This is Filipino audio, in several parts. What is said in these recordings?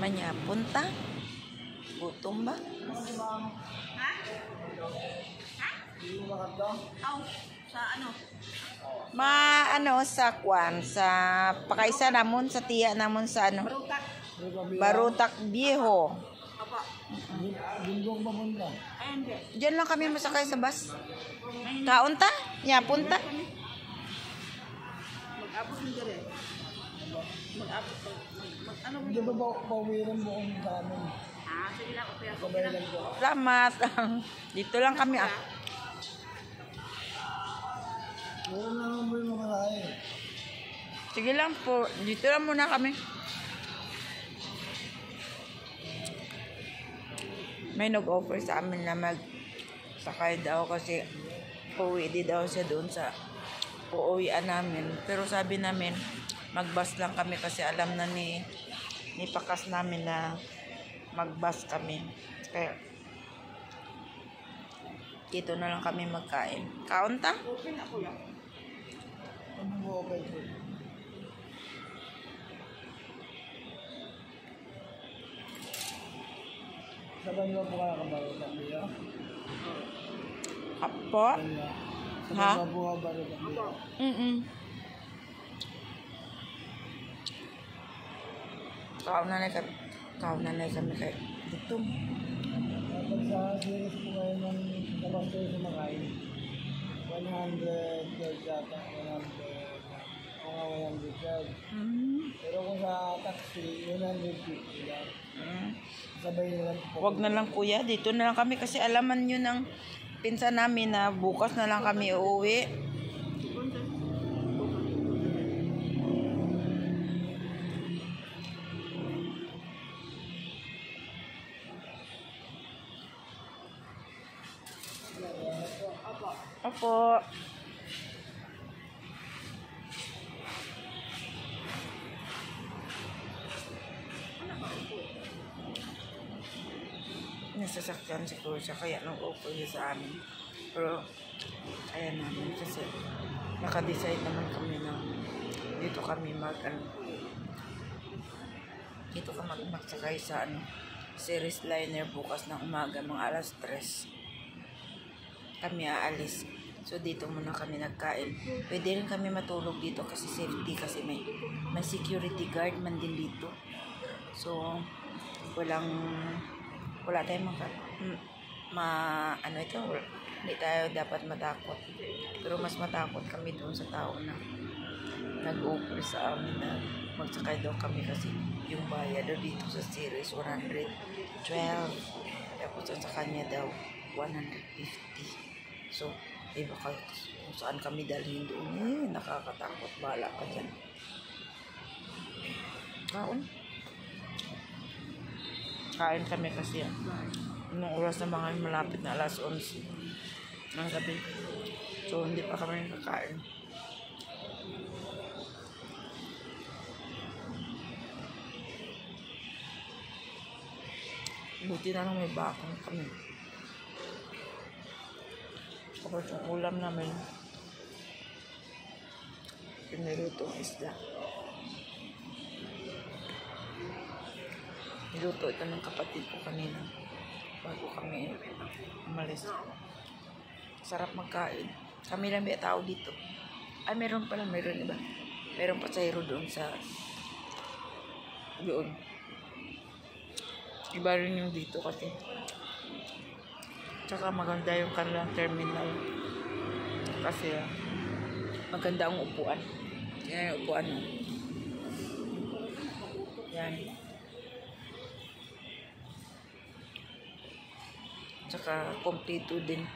Manyapunta? Gutom ba? Ha? Ha? Aw, sa ano? Sa kwan, sa pakaisa namon sa tiya namon sa ano, Barutak. Barutak Viejo. Apa? Bunggong papunta. Ay, hindi. Diyan lang kami masakay sa bus. Kaunta? Punta? Mag-abot ng dire. Mag-abot. Ano mo? Hindi ba pawiran mo kung sa amin? Ah, sige lang. Okay, ako. Sabay lang ko. Salamat. Dito lang kami ah. Meron na naman mo yung makarain. Sige lang po. Dito lang muna kami. May nag-offer sa amin na magsakay daw kasi uuwi di daw siya doon sa uuwian namin. Pero sabi namin, mag-bus lang kami kasi alam na ni Pakas namin na mag-bus kami. Kaya dito na lang kami magkain. Kaunta? Open ako lang. Ano mo okay po? Sabay mo po kaya kabaro sa niya? Apo? Sabay Ha? mo po kabaro sa niya? Kaunanay kami kay gutom. Kapag sa series po kayo ng labas kayo sumakain, 112 yata, 100, mga 112. Pero kung sa taxi, 150 lang. Sabay na lang po. Wag na lang kuya, dito na lang kami kasi alaman nyo ng pinsan namin na bukas na lang kami uuwi. Opo. Nasasakyan si Kuya kaya nag-offer siya sa amin. Pero ayan namin kasi naka-decide naman kami na dito kami dito ka magsakay sa series liner bukas ng umaga mga alas 3 kami aalis. So dito muna kami nagkain. Pwede rin kami matulog dito kasi safety kasi may security guard man din dito. So wala tayong hindi tayo dapat matakot. Pero mas matakot kami doon sa tao na nag-offer sa amin na magsakay daw kami kasi yung bayad daw dito sa series 112. Tapos sa kanya daw 150. So, baka kung saan kami dalhin doon. Nakakatakot. Bahala ka dyan. Kain kami kasi nung oras na mga malapit na alas 11 ng gabi. So, hindi pa kami kakain. Buti na lang may bakong kami. Tapos yung ulam namin, pinirutong isda. Niluto ito ng kapatid ko kanina bago kami umalis. Sarap magkain. Kami lang may tao dito. Ay, meron iba. Meron pasahero doon doon. Iba rin yung dito kasi. Tsaka maganda yung kanilang terminal. Kasi maganda ang upuan. Yan yung upuan. Yan. Tsaka kompleto din.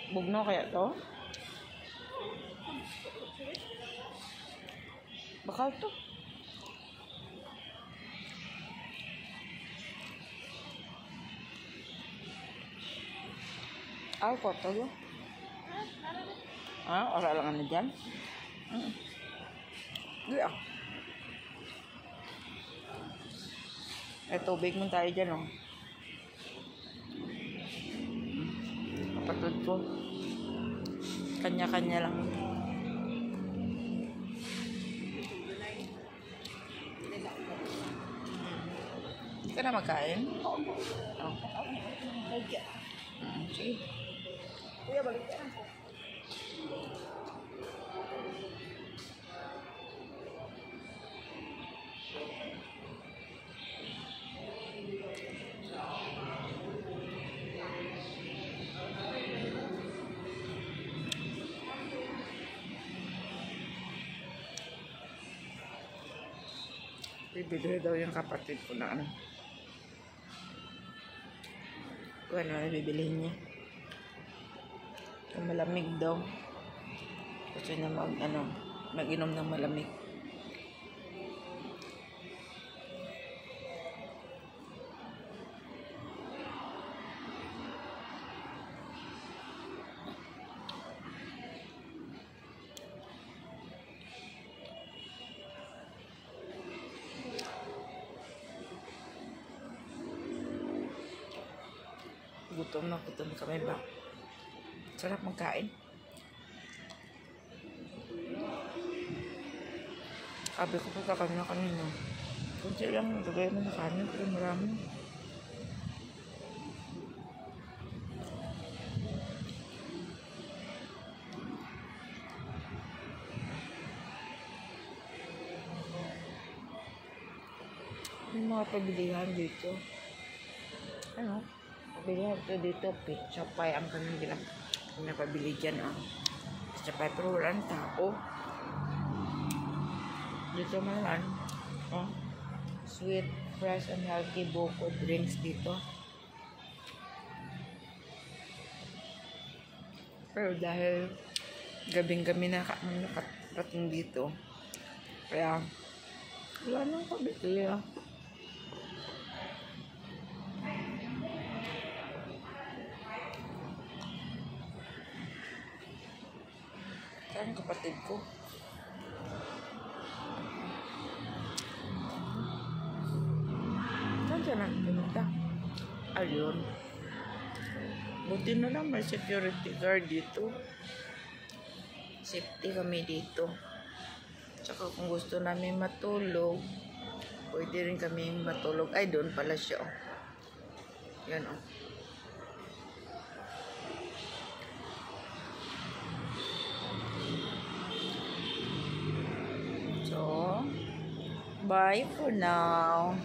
Bugno kaya to? Bakal to. Koto yun. Ora lang ano dyan. Hindi tubig mo tayo dyan, oh. Kapatid ko. Kanya-kanya lang. Hindi ka na magkain? Oo. Sige. Kuya, balik ka lang po. Bibili daw yung kapatid ko na ano. Kung ano na bibilihin niya. Yung malamig daw. Gusto niya mag-inom ng malamig. Gutom kami ba? Sarap magkain. Sabi ko pa sa kanya kanina. Kunti lang, lagay mo na kanin, pero marami. May mga pabilihan dito. Ano? Pabilihan ito dito. Chapay ang kanyang pinapabili dyan. Chapay, pero walang tao. Dito man. Sweet, fresh, and healthy buko drinks dito. Pero dahil gabing-gabi na nakarating dito, kaya wala nang pabili. Saan kapatid ko? Saan siya nagpunta? Ayun. Buti na lang may security guard dito. Safety kami dito. Tsaka kung gusto namin matulog, pwede rin kami matulog. Ay, doon pala siya. Yan o. So, bye for now.